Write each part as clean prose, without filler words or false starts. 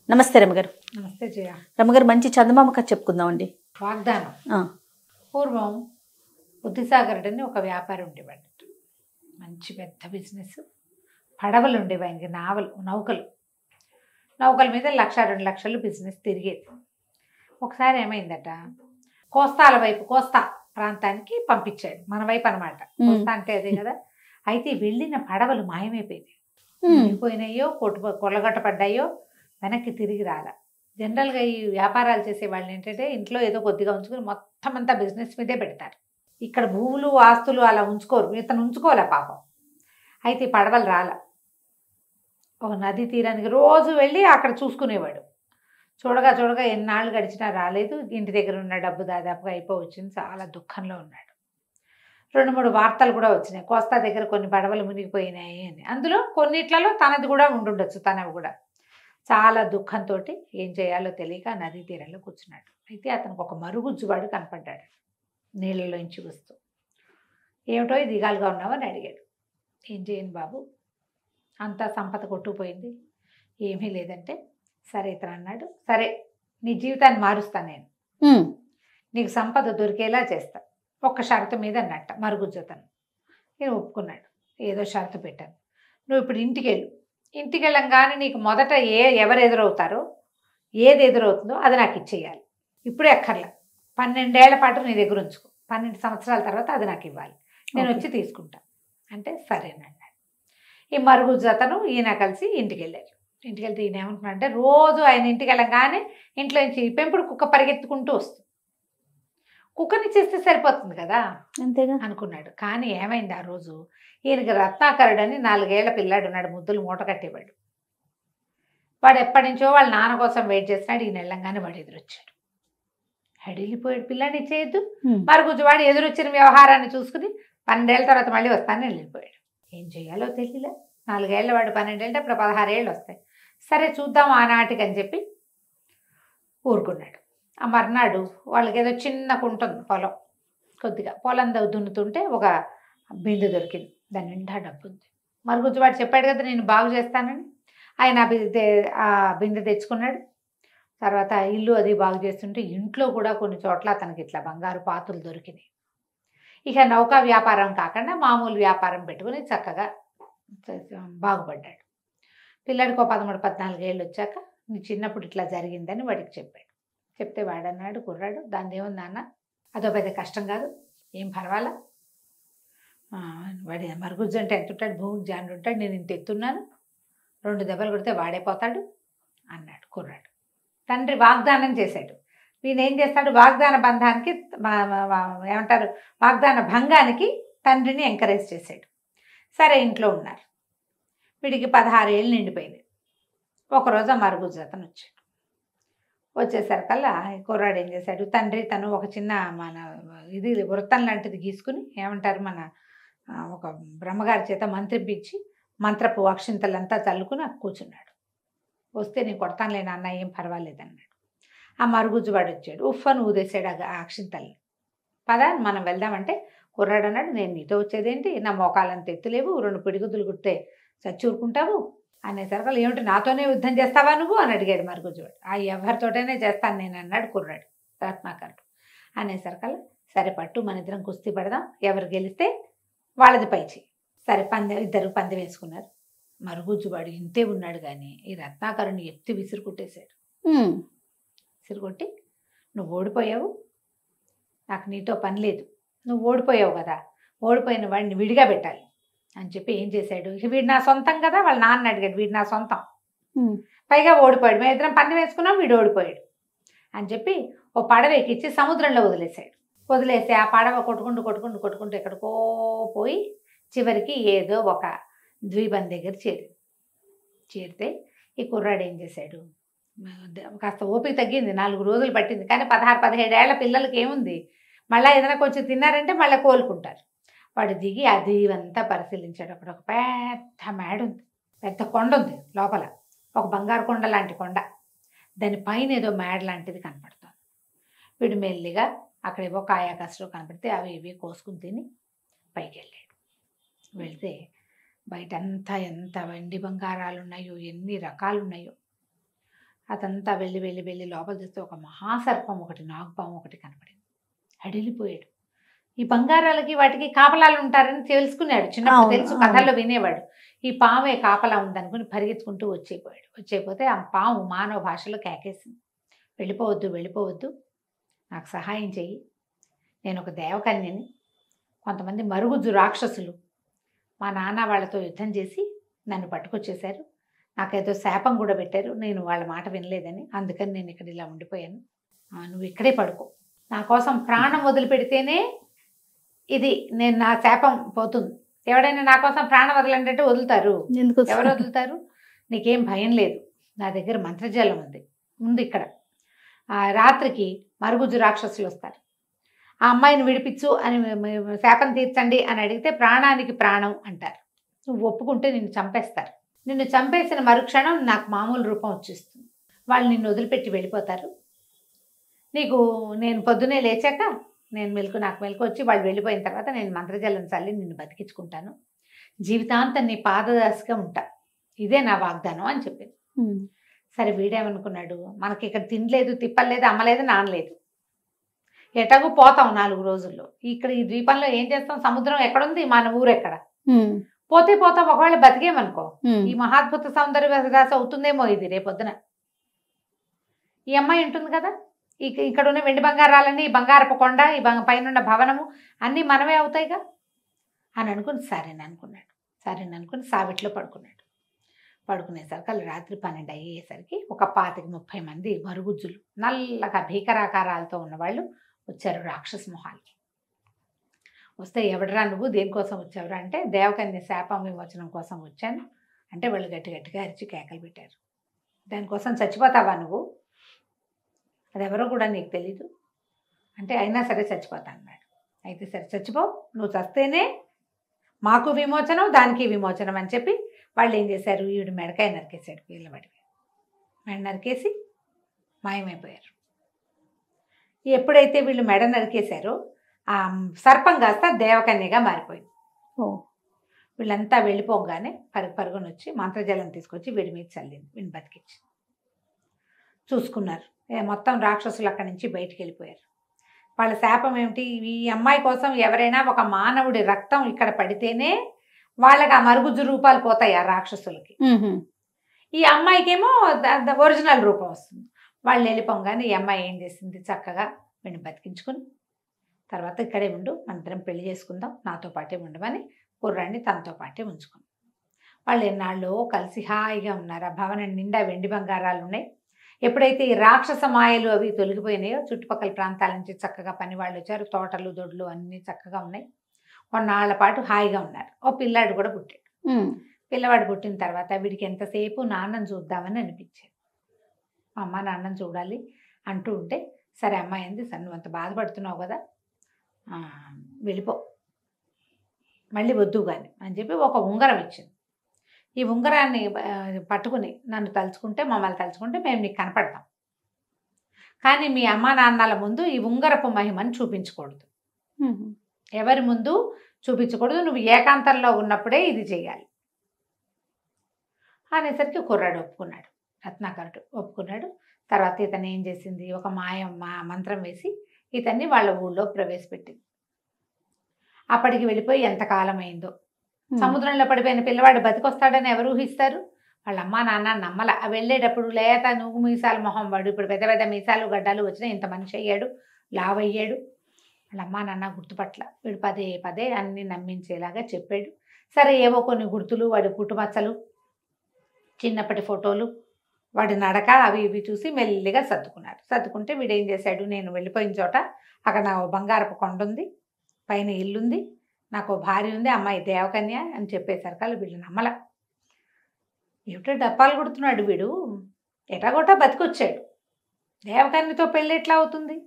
నమస్తే రమగారు. నమస్తే జయ. రమగారు, మంచి చందమామ కథ చెప్పుకుందామండి. వాగ్దానం. పూర్వం బుద్ధిసాగరుడు అని ఒక వ్యాపారి ఉండేవాడు. మంచి పెద్ద బిజినెస్. పడవలు ఉండేవి ఆయనకి, నౌకల మీద 1,00,000, 2,00,000 బిజినెస్ తిరిగేది. ఒకసారి ఏమైందట, కోస్తా ప్రాంతానికి పంపించాడు. మన వైపు అనమాట. కోస్తా అంటే అదే కదా. అయితే వెళ్ళిన పడవలు మాయమైపోయింది. పోయినాయో కొల్లగొట్టపడ్డాయో వెనక్కి తిరిగి రాల. జనరల్గా ఈ వ్యాపారాలు చేసే వాళ్ళు ఏంటంటే ఇంట్లో ఏదో కొద్దిగా ఉంచుకుని మొత్తం అంతా బిజినెస్ మీదే పెడతారు. ఇక్కడ భూములు ఆస్తులు అలా ఉంచుకోరు. ఇతను ఉంచుకోలే పాపం. అయితే ఈ పడవలు రాల. ఒక నది తీరానికి రోజు వెళ్ళి అక్కడ చూసుకునేవాడు. చూడగా ఎన్నాళ్ళు గడిచినా రాలేదు. ఇంటి దగ్గర ఉన్న డబ్బు దాదాపుగా అయిపోవచ్చింది. చాలా దుఃఖంలో ఉన్నాడు. 2-3 వార్తలు కూడా వచ్చినాయి, కోస్తా దగ్గర కొన్ని పడవలు మునిగిపోయినాయి అని. అందులో కొన్నిట్లలో తనది కూడా ఉండుండొచ్చు, తనవి కూడా. చాలా దుఃఖంతో ఏం చేయాలో తెలియక నదీ తీరంలో కూర్చున్నాడు. అయితే అతనికి ఒక మరుగుజ్జువాడు కనపడ్డాడు నీళ్ళలోంచి వస్తూ. ఏమిటో దిగాలుగా ఉన్నావని అడిగాడు. ఏం చేయను బాబు, అంతా సంపద కొట్టుకుపోయింది, ఏమీ లేదంటే. సరే ఇతను అన్నాడు, సరే నీ జీవితాన్ని మారుస్తాను నేను, నీకు సంపద దొరికేలా చేస్తా, ఒక్క షరతు మీద అన్నట్ట మరుగుజ్జతను. నేను ఒప్పుకున్నాడు. ఏదో షరతు పెట్టాను. నువ్వు ఇప్పుడు ఇంటికి వెళ్ళంగానే నీకు మొదట ఎవరు ఎదురవుతారో, ఏది ఎదురవుతుందో అది నాకు ఇచ్చేయాలి. ఇప్పుడే ఎక్కర్లా, 12 ఏళ్ల పాటు నీ దగ్గర ఉంచుకో, 12 సంవత్సరాల తర్వాత అది నాకు ఇవ్వాలి, నేను వచ్చి తీసుకుంటా అంటే సరేనన్నాడు. ఈ మరుగుజ్జతను ఈయన కలిసి ఇంటికి వెళ్ళారు. ఇంటికి వెళ్తే ఈయన ఏమంటున్నాడంటే, రోజు ఆయన ఇంటికి వెళ్ళంగానే ఇంట్లో నుంచి పెంపుడు కుక్క పరిగెత్తుకుంటూ వస్తుంది. కుక్కని చేస్తే సరిపోతుంది కదా అంతేగా అనుకున్నాడు. కానీ ఏమైంది, ఆ రోజు ఈయనకి రత్నాకరుడు అని 4 ఏళ్ల పిల్లాడు ఉన్నాడు, ముద్దులు మూట కట్టేవాడు. వాడు ఎప్పటి నుంచో వాళ్ళ నాన్న కోసం వెయిట్ చేస్తున్నాడు. ఈయన వెళ్ళంగానే వాడు ఎదురొచ్చాడు. హడిలిపోయాడు. పిల్లాడిని ఇచ్చేయద్దు. మరుగుజ్జువాడు ఎదురొచ్చిన వ్యవహారాన్ని చూసుకుని 12 ఏళ్ళ తర్వాత మళ్ళీ వస్తానని వెళ్ళిపోయాడు. ఏం చేయాలో తెలియలే. 4 ఏళ్ల వాడు 12 ఏళ్ళంటే ఇప్పుడు 16 ఏళ్ళు వస్తాయి. సరే చూద్దాం ఆనాటికి అని చెప్పి ఊరుకున్నాడు. ఆ మర్నాడు వాళ్ళకి ఏదో చిన్న కుంటుంది పొలం, కొద్దిగా పొలం దున్నుతుంటే ఒక బిందె దొరికింది. దాని నిండా డబ్బు ఉంది. మరుగుజ్జువాడు చెప్పాడు కదా నేను బాగు చేస్తానని. ఆయన ఆ బిందె తెచ్చుకున్నాడు. తర్వాత ఇల్లు అది బాగు చేస్తుంటే ఇంట్లో కూడా కొన్ని చోట్ల తనకి ఇట్లా బంగారు పాత్రలు దొరికినాయి. ఇక నౌకా వ్యాపారం కాకుండా మామూలు వ్యాపారం పెట్టుకుని చక్కగా బాగుపడ్డాడు. పిల్లాడికి 13-14 ఏళ్ళు వచ్చాక నీ చిన్నప్పుడు ఇట్లా జరిగిందని వాడికి చెప్పాడు. చెప్తే వాడన్నాడు, కుర్రాడు, దాని ఏముంది నాన్న, అదో పెద్ద కష్టం కాదు, ఏం పర్వాలా, వాడి మరుగుజ్జు అంటే ఎంత ఉంటాడు, భూమికి జాండు ఉంటాడు, నేను ఇంత ఎత్తున్నాను, 2 దెబ్బలు కొడితే వాడైపోతాడు అన్నాడు కుర్రాడు. తండ్రి వాగ్దానం చేశాడు. వీడు ఏం చేస్తాడు, వాగ్దాన బంధానికి ఏమంటారు, వాగ్దాన భంగానికి తండ్రిని ఎంకరేజ్ చేశాడు. సరే ఇంట్లో ఉన్నారు. వీడికి 16 ఏళ్ళు నిండిపోయింది. ఒకరోజు ఆ మరుగుజ్జు అతను వచ్చాడు. వచ్చేసరికల్లా కుర్రాడు ఏం చేశాడు, తండ్రి తను ఒక చిన్న ఇది వృత్తం లాంటిది గీసుకుని, ఏమంటారు మన ఒక బ్రహ్మగారి చేత మంత్రిపించి మంత్రపు అక్షింతలంతా చల్లుకుని కూర్చున్నాడు. వస్తే నేను కొడతానులే నాన్న, ఏం పర్వాలేదు అన్నాడు. ఆ మరుగుజ్జువాడు వచ్చాడు. ఉఫ్ఫను ఊదేశాడు ఆ అక్షింతల్ని. పద మనం వెళ్దామంటే కుర్రాడు అన్నాడు, నేను నీతో వచ్చేదేంటి, నా మోకాలంత ఎత్తులేవు, 2 పిడిగుద్దులు కుడితే చచ్చూరుకుంటావు అనేసరికి, ఏమిటి నాతోనే యుద్ధం చేస్తావా నువ్వు అని అడిగాడు మరుగుజ్జువాడు. ఆ ఎవరితోటైనా చేస్తాను నేను అన్నాడు కుర్రాడు రత్నాకరుడు. అనేసరికల్లా సరే పట్టు, మన ఇద్దరం కుస్తీ పడదాం, ఎవరు గెలిస్తే వాళ్ళది పైచి. సరే ఇద్దరు పందె వేసుకున్నారు. మరుగుజ్జువాడు ఇంతే ఉన్నాడు కానీ ఈ రత్నాకరుని ఎత్తి విసురుకొట్టేశాడు. విసురుకొట్టి, నువ్వు ఓడిపోయావు, నాకు నీతో పని లేదు, నువ్వు ఓడిపోయావు కదా, ఓడిపోయిన వాడిని విడిగా పెట్టాలి అని చెప్పి ఏం చేశాడు, వీడు నా సొంతం కదా, వాళ్ళ నాన్న అడిగాడు, వీడు నా సొంతం, పైగా ఓడిపోయాడు, మేము ఇద్దరం పందెం వేసుకున్నాం, వీడు ఓడిపోయాడు అని చెప్పి ఓ పడవ ఎక్కించి సముద్రంలో వదిలేశాడు. వదిలేసి ఆ పడవ కొట్టుకుంటూ ఎక్కడికో పోయి చివరికి ఏదో ఒక ద్వీపం దగ్గర చేరితే ఈ కుర్రాడు ఏం చేశాడు, కాస్త ఓపిక తగ్గింది, 4 రోజులు పట్టింది. కానీ 16-17 ఏళ్ల పిల్లలకి ఏముంది, మళ్ళీ ఏదైనా కొంచెం తిన్నారంటే మళ్ళీ కోలుకుంటారు. వాడు దిగి ఆ దీవంతా పరిశీలించాడు. అక్కడ ఒక పెద్ద మేడ ఉంది, పెద్ద కొండ ఉంది, లోపల ఒక బంగారు కొండ లాంటి కొండ, దానిపైన ఏదో మేడ లాంటిది కనపడుతుంది. వీడు మెల్లిగా అక్కడ ఏవో కాయాకసులు కనపడితే అవి ఇవి కోసుకుని తిని పైకి వెళ్ళాడు. వెళ్తే బయటంతా ఎంత వెండి బంగారాలు ఉన్నాయో, ఎన్ని రకాలు ఉన్నాయో. అదంతా వెళ్ళి వెళ్ళి వెళ్ళి లోపల చూస్తే ఒక మహాసర్పం ఒకటి, నాగుపాము ఒకటి కనపడింది. అడిలిపోయాడు. ఈ బంగారాలకి వాటికి కాపలాలు ఉంటారని తెలుసుకున్నాడు, చిన్నప్పుడు అవును, తెలుసు, అవును. కథల్లో వినేవాడు. ఈ పామే కాపలా ఉందనుకుని పరిగెత్తుకుంటూ వచ్చేపోయాడు. వచ్చేపోతే ఆ పాము మానవ భాషలో కేకేసింది, వెళ్ళిపోవద్దు వెళ్ళిపోవద్దు, నాకు సహాయం చెయ్యి, నేను ఒక దేవకన్యని, కొంతమంది మరుగుజ్జు రాక్షసులు మా నాన్న వాళ్ళతో యుద్ధం చేసి నన్ను పట్టుకొచ్చేశారు, నాకేదో శాపం కూడా పెట్టారు, నేను వాళ్ళ మాట వినలేదని, అందుకని నేను ఇక్కడ ఇలా ఉండిపోయాను, నువ్వు ఇక్కడే పడుకో, నా కోసం ప్రాణం వదిలిపెడితేనే ఇది నేను నా శాపం పోతుంది. ఎవడైనా నా కోసం ప్రాణం వదలంటే వదులుతారు? ఎందుకు ఎవరు వదులుతారు? నీకేం భయం లేదు, నా దగ్గర మంత్రజలం ఉంది, ఉంది ఇక్కడ. ఆ రాత్రికి మరుగుజ్జు రాక్షసులు వస్తారు, ఆ అమ్మాయిని విడిపించు అని శాపం తీర్చండి అని అడిగితే ప్రాణానికి ప్రాణం అంటారు. నువ్వు ఒప్పుకుంటే నిన్ను చంపేస్తారు. నిన్ను చంపేసిన మరుక్షణం నాకు మామూలు రూపం వచ్చేస్తుంది. వాళ్ళు నిన్ను వదిలిపెట్టి వెళ్ళిపోతారు. నీకు నేను పొద్దునే లేచాక నాకు మెలకు వచ్చి వాళ్ళు వెళ్ళిపోయిన తర్వాత నేను మంత్రజలం చల్లి నిన్ను బతికించుకుంటాను, జీవితాంతం నీ పాదదాసిగా ఉంటా, ఇదే నా వాగ్దానం అని చెప్పింది. సరే వీడేమనుకున్నాడు, మనకి ఇక్కడ తినలేదు, తిప్పలేదు, అమ్మలేదు, నానలేదు, ఎటాగూ పోతాం 4 రోజుల్లో, ఇక్కడ ఈ ద్వీపంలో ఏం చేస్తాం, సముద్రం ఎక్కడుంది, మన ఊరు ఎక్కడ, పోతే పోతాం, ఒకవేళ బతికేమనుకో ఈ మహాద్భుత సౌందర్య విలాస అవుతుందేమో ఇది రేపొద్దున. ఈ అమ్మాయి ఉంటుంది కదా, ఇక్కడ ఉన్న వెండి బంగారాలన్నీ, ఈ బంగారపు కొండ, ఈ పైన భవనము అన్నీ మనమే అవుతాయిగా అని అనుకుని సరేననుకుని సావిట్లో పడుకున్నాడు. పడుకునేసరికి వాళ్ళు రాత్రి 12 అయ్యేసరికి ఒక 25-30 మంది మరుగుజ్జులు నల్లగా భీకరాకారాలతో ఉన్నవాళ్ళు వచ్చారు రాక్షస మొహాలకి. వస్తే ఎవడరా నువ్వు, దేనికోసం వచ్చావురా అంటే దేవకన్య శాపం విమోచనం కోసం వచ్చాను అంటే వాళ్ళు గట్టి గట్టిగా అరిచి కేకలు పెట్టారు. దానికోసం చచ్చిపోతావా నువ్వు, అదెవరో కూడా నీకు తెలీదు అంటే అయినా సరే చచ్చిపోతా అన్నాడు. అయితే సరే చచ్చిపో, నువ్వు చస్తేనే మాకు విమోచనం, దానికి విమోచనం అని చెప్పి వాళ్ళు ఏం చేశారు, ఈవిడ మెడకాయ నరికేశాడు, వీళ్ళబడివి మెడ నరికేసి మాయమైపోయారు. ఎప్పుడైతే వీళ్ళు మెడ నరికేశారో ఆ సర్పం కాస్త దేవకన్యగా మారిపోయింది. వీళ్ళంతా వెళ్ళిపోగానే పరుగున వచ్చి మంత్రజలం తీసుకొచ్చి వీడి మీద చల్లింది, వీడిని బతికించి చూసుకున్నారు. మొత్తం రాక్షసులు అక్కడి నుంచి బయటికి వెళ్ళిపోయారు. వాళ్ళ శాపం ఏమిటి, ఈ అమ్మాయి కోసం ఎవరైనా ఒక మానవుడి రక్తం ఇక్కడ పడితేనే వాళ్ళకి ఆ మరుగుజ్జు రూపాలు పోతాయి ఆ రాక్షసులకి. ఈ అమ్మాయికేమో ఒరిజినల్ రూపం వస్తుంది. వాళ్ళు వెళ్ళిపోగానే ఈ అమ్మాయి ఏం చేసింది, చక్కగా వీడిని బతికించుకుని తర్వాత ఇక్కడే ఉండు, మనిద్దరం పెళ్లి చేసుకుందాం, నాతో పాటే ఉండమని కుర్రాన్ని తనతో పాటే ఉంచుకుని వాళ్ళు ఎన్నాళ్ళు కలిసి హాయిగా ఉన్నారు. ఆ భవనం నిండా వెండి బంగారాలు ఉన్నాయి. ఎప్పుడైతే ఈ రాక్షస మాయలు అవి తొలగిపోయినాయో చుట్టుపక్కల ప్రాంతాల నుంచి చక్కగా పని వాళ్ళు వచ్చారు, తోటలు దొడ్లు అన్నీ చక్కగా ఉన్నాయి. కొన్నాళ్ల పాటు హాయిగా ఉన్నారు. ఓ పిల్లాడు కూడా పుట్టాడు. పిల్లవాడు పుట్టిన తర్వాత వీడికి ఎంతసేపు నాన్నని చూద్దామని అనిపించేది. అమ్మ నాన్నని చూడాలి అంటూ ఉంటే సరే అమ్మాయి అంది, సరే నువ్వు అంత బాధపడుతున్నావు కదా, వెళ్ళిపో, మళ్ళీ వద్దు కానీ అని చెప్పి ఒక ఉంగరం ఇచ్చింది. ఈ ఉంగరాన్ని పట్టుకుని నన్ను తలుచుకుంటే, మమ్మల్ని తలుచుకుంటే మేము నీకు కనపడతాం, కానీ మీ అమ్మా నాన్నల ముందు ఈ ఉంగరపు మహిమని చూపించకూడదు, ఎవరి ముందు చూపించకూడదు, నువ్వు ఏకాంతంలో ఉన్నప్పుడే ఇది చేయాలి అనేసరికి కుర్రాడు ఒప్పుకున్నాడు, రత్నాకరుడు ఒప్పుకున్నాడు. తర్వాత ఇతను ఏం చేసింది, ఒక మంత్రం వేసి ఇతన్ని వాళ్ళ ఊళ్ళో ప్రవేశపెట్టింది. అప్పటికి వెళ్ళిపోయి ఎంతకాలం అయిందో. సముద్రంలో పడిపోయిన పిల్లవాడు బతికొస్తాడని ఎవరు ఊహిస్తారు? వాళ్ళ అమ్మా నాన్న నమ్మల. వెళ్ళేటప్పుడు లేత నువ్వు మీసాలు మొహం వాడు, ఇప్పుడు పెద్ద పెద్ద మీసాలు గడ్డాలు వచ్చినా ఇంత మనిషి అయ్యాడు, లావయ్యాడు. వాళ్ళ అమ్మా నాన్న గుర్తుపట్ల. వీడు పదే పదే అన్ని నమ్మించేలాగా చెప్పాడు. సరే ఏవో కొన్ని గుర్తులు, వాడి పుట్టుమచ్చలు, చిన్నప్పటి ఫోటోలు, వాడి నడక అవి ఇవి చూసి మెల్లిగా సర్దుకున్నాడు. సర్దుకుంటే వీడు ఏం చేశాడు, నేను వెళ్ళిపోయిన చోట అక్కడ నా బంగారపు కొండ ఉంది, పైన ఇల్లుంది, నాకు భార్య ఉంది, అమ్మాయి దేవకన్య అని చెప్పేసరికి వీళ్ళు నమ్మల. ఏమిటో డప్పాలు కొడుతున్నాడు వీడు, ఎటాగోటా బతికొచ్చాడు, దేవకన్యతో పెళ్ళి ఎట్లా అవుతుంది?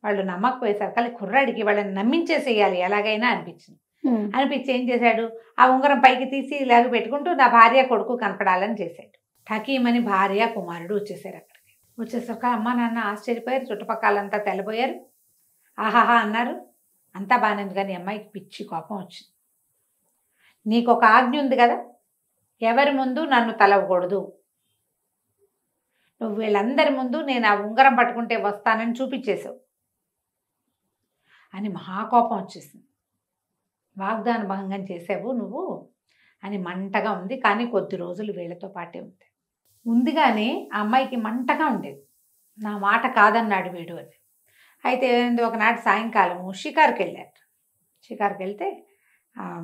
వాళ్ళు నమ్మకపోయేసరికి కుర్రాడికి వాళ్ళని నమ్మించేసేయాలి ఎలాగైనా అనిపించింది. అనిపించి ఏం చేశాడు, ఆ ఉంగరం పైకి తీసి ఇలాగ పెట్టుకుంటూ నా భార్య కొడుకు కనపడాలని చేశాడు. ఠకీమని భార్య కుమారుడు వచ్చేసారు. అక్కడికి వచ్చేసరికి అమ్మ నాన్న ఆశ్చర్యపోయారు, చుట్టుపక్కలంతా తెల్లబోయారు, ఆహాహా అన్నారు. అంతా బాగానే ఉంది, కానీ అమ్మాయికి పిచ్చి కోపం వచ్చింది. నీకు ఒక ఆజ్ఞ ఉంది కదా, ఎవరి ముందు నన్ను తలవకూడదు, నువ్వు వీళ్ళందరి ముందు నేను ఆ ఉంగరం పట్టుకుంటే వస్తానని చూపించేశావు అని మహాకోపం వచ్చేసింది. వాగ్దాన భంగం చేసావు నువ్వు అని మంటగా ఉంది. కానీ కొద్ది రోజులు వీళ్ళతో పాటే ఉంది కానీ ఆ అమ్మాయికి మంటగా ఉండేది. నా మాట కాదన్నాడు వీడు అని. అయితే ఒకనాటి సాయంకాలము షికారుకి వెళ్ళారు. షికారుకి వెళ్తే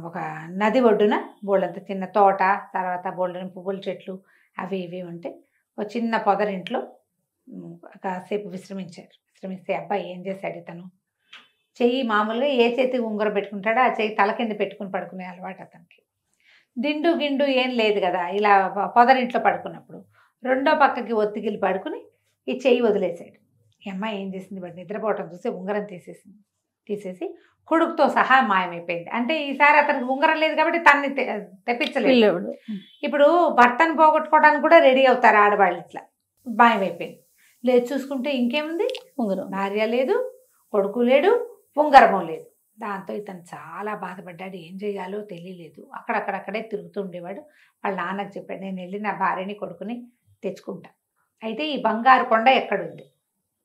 ఒక నది ఒడ్డున బోళ్ళంత చిన్న తోట, తర్వాత బోళ్ళని పువ్వుల చెట్లు అవి ఇవి ఉంటే ఒక చిన్న పొదరింట్లో కాసేపు విశ్రమిస్తే అబ్బాయి ఏం చేశాడు, ఇతను చెయ్యి మామూలుగా ఏ చేతి ఉంగరం పెట్టుకుంటాడో ఆ చెయ్యి తల కింద పెట్టుకుని పడుకునే అలవాటు అతనికి. దిండు గిండు ఏం లేదు కదా, ఇలా పొదరింట్లో పడుకున్నప్పుడు రెండో పక్కకి ఒత్తిగిలి పడుకుని ఈ చెయ్యి వదిలేశాడు. ఈ అమ్మాయి ఏం చేసింది, వాడు నిద్రపోవటం చూసి ఉంగరం తీసేసి కొడుకుతో సహా మాయమైపోయింది. అంటే ఈసారి అతనికి ఉంగరం లేదు కాబట్టి తన్ని తెప్పించలేదు. ఇప్పుడు భర్తను పోగొట్టుకోవడానికి కూడా రెడీ అవుతారు ఆడవాళ్ళు. ఇట్లా మాయమైపోయింది. లేదు చూసుకుంటే ఇంకేముంది, ఉంగరం, భార్య లేదు, కొడుకు లేడు, ఉంగరము లేదు. దాంతో ఇతను చాలా బాధపడ్డాడు. ఏం చేయాలో తెలియలేదు. అక్కడక్కడే తిరుగుతూ ఉండేవాడు. వాళ్ళ నాన్నకు చెప్పాడు, నేను వెళ్ళి నా భార్యని కొడుకుని తెచ్చుకుంటా. అయితే ఈ బంగారు కొండ ఎక్కడుంది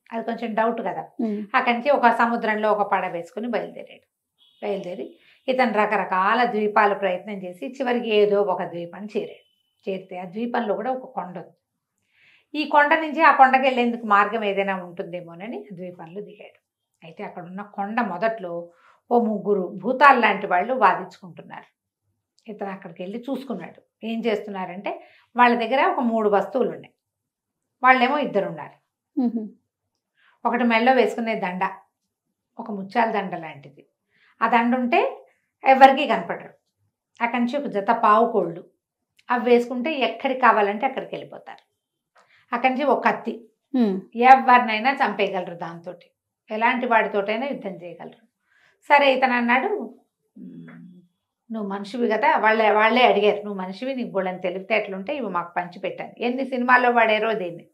అది కొంచెం డౌట్ కదా. అక్కడి నుంచి ఒక సముద్రంలో ఒక పడ వేసుకుని బయలుదేరి ఇతను రకరకాల ద్వీపాలు ప్రయత్నం చేసి చివరికి ఏదో ఒక ద్వీపాన్ని చేరితే ఆ ద్వీపంలో కూడా ఒక కొండ ఉంది. ఈ కొండ నుంచి ఆ కొండకి వెళ్ళేందుకు మార్గం ఏదైనా ఉంటుందేమోనని ఆ ద్వీపంలో దిగాడు. అయితే అక్కడ ఉన్న కొండ మొదట్లో ఓ ముగ్గురు భూతాలు లాంటి వాళ్ళు వాదించుకుంటున్నారు. ఇతను అక్కడికి వెళ్ళి చూసుకున్నాడు. ఏం చేస్తున్నారంటే వాళ్ళ దగ్గర ఒక 3 వస్తువులు ఉన్నాయి. వాళ్ళేమో 2 ఉన్నారు. ఒకటి మెళ్ళో వేసుకునే దండ, ఒక ముత్యాల దండ లాంటిది. ఆ దండ ఉంటే ఎవరికి కనపడరు. అక్కడి నుంచి ఒక జత పావుకోళ్ళు, అవి వేసుకుంటే ఎక్కడికి కావాలంటే అక్కడికి వెళ్ళిపోతారు. అక్కడి నుంచి ఒక కత్తి, ఎవరినైనా చంపేయగలరు. దాంతో ఎలాంటి వాడితోటైనా యుద్ధం చేయగలరు. సరే ఇతను అన్నాడు, నువ్వు మనిషివి కదా, వాళ్ళే అడిగారు, నువ్వు మనిషివి, నీకు బోళ్ళని తెలివితేటలుంటే ఇవి మాకు పంచిపెట్టాను. ఎన్ని సినిమాల్లో వాడారో దీన్ని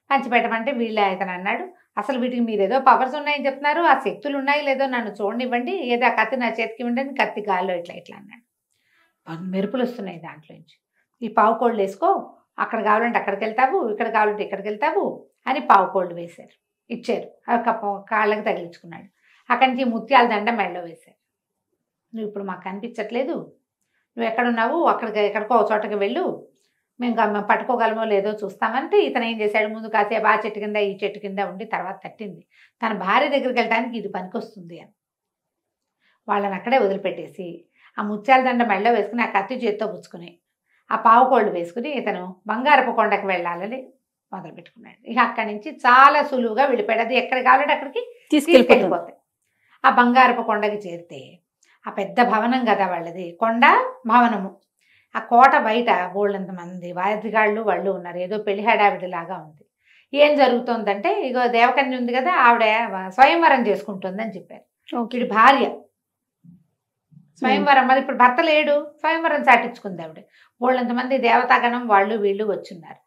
పంచిపెట్టమంటే వీళ్ళే. ఇతను అన్నాడు, అసలు వీటికి మీరు ఏదో పవర్స్ ఉన్నాయని చెప్తున్నారు, ఆ శక్తులు ఉన్నాయి లేదో నన్ను చూడనివ్వండి, ఏదో ఆ కత్తి నా చేతికి ఇవ్వండి. కత్తి గాల్లో ఇట్లా అన్నాడు. మెరుపులు వస్తున్నాయి దాంట్లో నుంచి. ఈ పావుకోళ్ళు వేసుకో, అక్కడ కావాలంటే అక్కడికి వెళ్తావు, ఇక్కడ కావాలంటే ఇక్కడికి వెళ్తావు అని పావుకోళ్ళు ఇచ్చారు. కాళ్ళకి తగిలించుకున్నాడు. అక్కడి నుంచి ముత్యాల దండ మెడలో వేశారు. నువ్వు ఇప్పుడు మాకు కనిపించట్లేదు, నువ్వు ఎక్కడున్నావు, ఎక్కడికో ఒక చోటకి వెళ్ళు, మేము పట్టుకోగలమో లేదో చూస్తామంటే ఇతను ఏం చేశాడు, ముందు కాసేపు ఆ చెట్టు కింద ఈ చెట్టు కింద ఉండి తర్వాత తట్టింది. తన భార్య దగ్గరికి వెళ్ళడానికి ఇది పనికొస్తుంది అని వాళ్ళని అక్కడే వదిలిపెట్టేసి ఆ ముత్యాల దండ మెడలో వేసుకుని ఆ కత్తి చేత్తో పుచ్చుకుని ఆ పావుకోళ్ళు వేసుకుని ఇతను బంగారపు కొండకు వెళ్ళాలని మొదలుపెట్టుకున్నాడు. ఇక అక్కడి నుంచి చాలా సులువుగా వెళ్ళిపోయాడు. అది ఎక్కడ కావాలంటే అక్కడికి తీసుకెళ్ళిపోతాయి. ఆ బంగారపు కొండకి చేరితే ఆ పెద్ద భవనం కదా వాళ్ళది, కొండ భవనము. ఆ కోట బయట బోళ్ళంతమంది వాద్యగాళ్ళు వాళ్ళు ఉన్నారు. ఏదో పెళ్లి హడావిడిలాగా ఉంది. ఏం జరుగుతుందంటే, ఇగో దేవకన్య ఉంది కదా, ఆవిడ స్వయంవరం చేసుకుంటుందని చెప్పారు. వీడి భార్య స్వయంవరం, మరి ఇప్పుడు భర్త లేడు, స్వయంవరం చాటించుకుంది ఆవిడ. బోళ్ళంతమంది దేవతాగణం వాళ్ళు వీళ్ళు వచ్చున్నారు.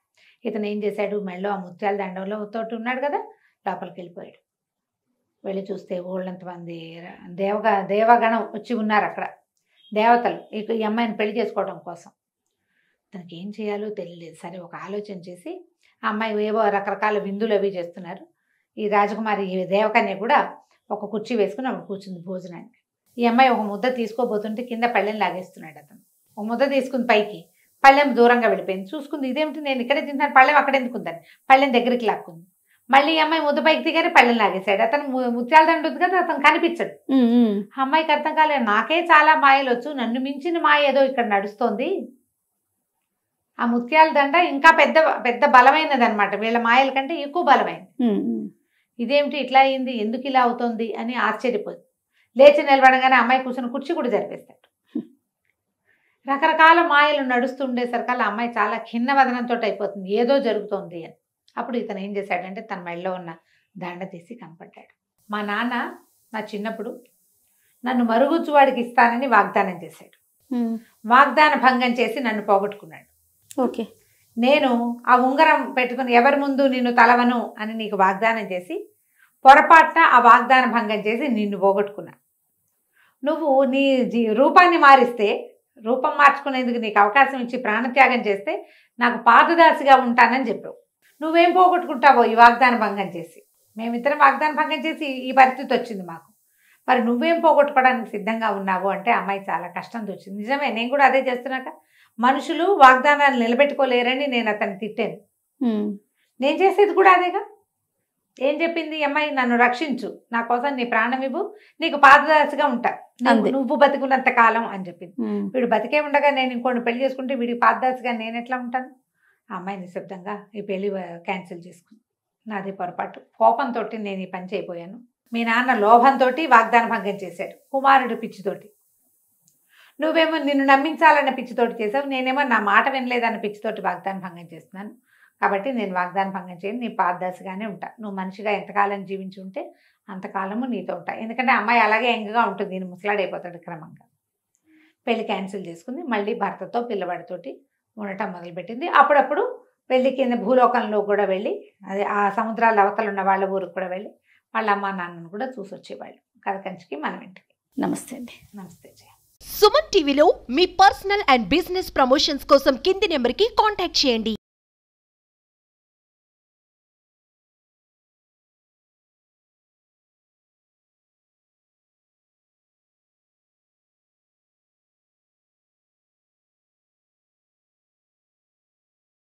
ఇతను ఏం చేశాడు, మెళ్ళో ఆ ముత్యాల దండంలో తోటి ఉన్నాడు కదా, లోపలికి వెళ్ళిపోయాడు. వెళ్ళి చూస్తే ఊళ్ళంతమంది దేవగణం వచ్చి ఉన్నారు అక్కడ, దేవతలు ఈ అమ్మాయిని పెళ్లి చేసుకోవడం కోసం. తనకి ఏం చేయాలో తెలియలేదు. సరే ఒక ఆలోచన చేసి ఆ అమ్మాయి ఏవో రకరకాల విందులు అవి చేస్తున్నారు. ఈ రాజకుమారి ఈ దేవకన్య కూడా ఒక కుర్చీ వేసుకుని ఆవిడ కూర్చుంది భోజనానికి. ఈ అమ్మాయి ఒక ముద్ద తీసుకోబోతుంటే కింద పళ్ళెం లాగేస్తున్నాడు అతను. ఒక ముద్ద తీసుకుని పైకి, పళ్ళెం దూరంగా వెళ్ళిపోయింది. చూసుకుంది, ఇదేమిటి నేను ఇక్కడే తింటాను, పళ్ళెం అక్కడ ఎందుకుందని పళ్ళెం దగ్గరికి లాక్కుంది. మళ్ళీ ఈ అమ్మాయి ముద్ద పైకి దిగానే పళ్ళెం లాగేశాడు. అతను ముత్యాల దండ ఉంది కదా, అతను కనిపించడు. అమ్మాయికి అర్థం కాలేదు, నాకే చాలా మాయలు వచ్చు, నన్ను మించిన మాయ ఏదో ఇక్కడ నడుస్తోంది. ఆ ముత్యాల దండ ఇంకా పెద్ద పెద్ద బలమైనది అనమాట, వీళ్ళ మాయల కంటే ఎక్కువ బలమైనది. ఇదేమిటి ఇట్లా అయింది, ఎందుకు ఇలా అవుతుంది అని ఆశ్చర్యపోయింది. లేచి నిలబడగానే అమ్మాయి కూర్చుని కుర్చీ కూడా జరిపేస్తాడు. రకరకాల మాయలు నడుస్తుండేసరికల్లా అమ్మాయి చాలా ఖిన్న వదనంతో అయిపోతుంది, ఏదో జరుగుతోంది అని. అప్పుడు ఇతను ఏం చేశాడంటే తన మెడలో ఉన్న దండ తీసి కనపడ్డాడు. మా నాన్న నా చిన్నప్పుడు నన్ను మరుగుజ్జువాడికి ఇస్తానని వాగ్దానం చేశాడు. వాగ్దాన భంగం చేసి నన్ను పోగొట్టుకున్నాడు. ఓకే, నేను ఆ ఉంగరం పెట్టుకుని ఎవరి ముందు నిన్ను తలవను అని నీకు వాగ్దానం చేసి పొరపాటున ఆ వాగ్దాన భంగం చేసి నిన్ను పోగొట్టుకున్నా. నువ్వు నీ రూపాన్ని మారిస్తే, రూపం మార్చుకునేందుకు నీకు అవకాశం ఇచ్చి ప్రాణత్యాగం చేస్తే నాకు పాదదాసిగా ఉంటానని చెప్పావు. నువ్వేం పోగొట్టుకుంటావో ఈ వాగ్దాన భంగం చేసి. మేమిద్దరం వాగ్దాన భంగం చేసి ఈ పరిస్థితి వచ్చింది మాకు. మరి నువ్వేం పోగొట్టుకోవడానికి సిద్ధంగా ఉన్నావు అంటే అమ్మాయి చాలా కష్టం వచ్చింది. నిజమే, నేను కూడా అదే చేస్తున్నాక. మనుషులు వాగ్దానాలు నిలబెట్టుకోలేరని నేను అతన్ని తిట్టాను. నేను చేసేది కూడా అదేగా. ఏం చెప్పింది అమ్మాయి? నన్ను రక్షించు, నా కోసం నీ ప్రాణం ఇవ్వు, నీకు పాదదాసిగా ఉంటా, నువ్వు బతికున్నంత కాలం అని చెప్పింది. వీడు బతికే ఉండగా నేను ఇంకోటి పెళ్లి చేసుకుంటే వీడికి పాదదాసిగా నేను ఎట్లా ఉంటాను? ఆ అమ్మాయి నిశ్శబ్దంగా ఈ పెళ్లి క్యాన్సిల్ చేసుకుంది. నాది పొరపాటు, కోపంతో నేను ఈ పని చేయబోయాను. మీ నాన్న లోభంతో వాగ్దాన భంగం చేశాడు, కుమారుడు పిచ్చితోటి. నువ్వేమో నిన్ను నమ్మించాలన్న పిచ్చితోటి చేసావు, నేనేమో నా మాట వినలేదన్న పిచ్చితోటి వాగ్దాన భంగం చేస్తున్నాను. కాబట్టి నేను వాగ్దాన భంగం చేయను, నీ పాదదశగానే ఉంటా. నువ్వు మనిషిగా ఎంతకాలం జీవించి ఉంటే అంతకాలము నీతో ఉంటా. ఎందుకంటే అమ్మాయి అలాగే యంగ్గా ఉంటుంది, నేను ముసలాడైపోతాడు క్రమంగా. పెళ్లి క్యాన్సిల్ చేసుకుంది. మళ్ళీ భర్తతో పిల్లవాడితోటి ఉండటం మొదలుపెట్టింది. అప్పుడప్పుడు పెళ్లి కింద భూలోకంలో కూడా వెళ్ళి, అదే ఆ సముద్రాల అవతల ఉన్న వాళ్ళ ఊరికి కూడా వెళ్ళి వాళ్ళ అమ్మ నాన్నను కూడా చూసి వచ్చేవాళ్ళు. కథ కంచికి మనం ఇంటికి. నమస్తే అండి. నమస్తే జయ. సుమన్ టీవీలో మీ పర్సనల్ అండ్ బిజినెస్ ప్రమోషన్స్ కోసం కింది నెంబర్కి కాంటాక్ట్ చేయండి.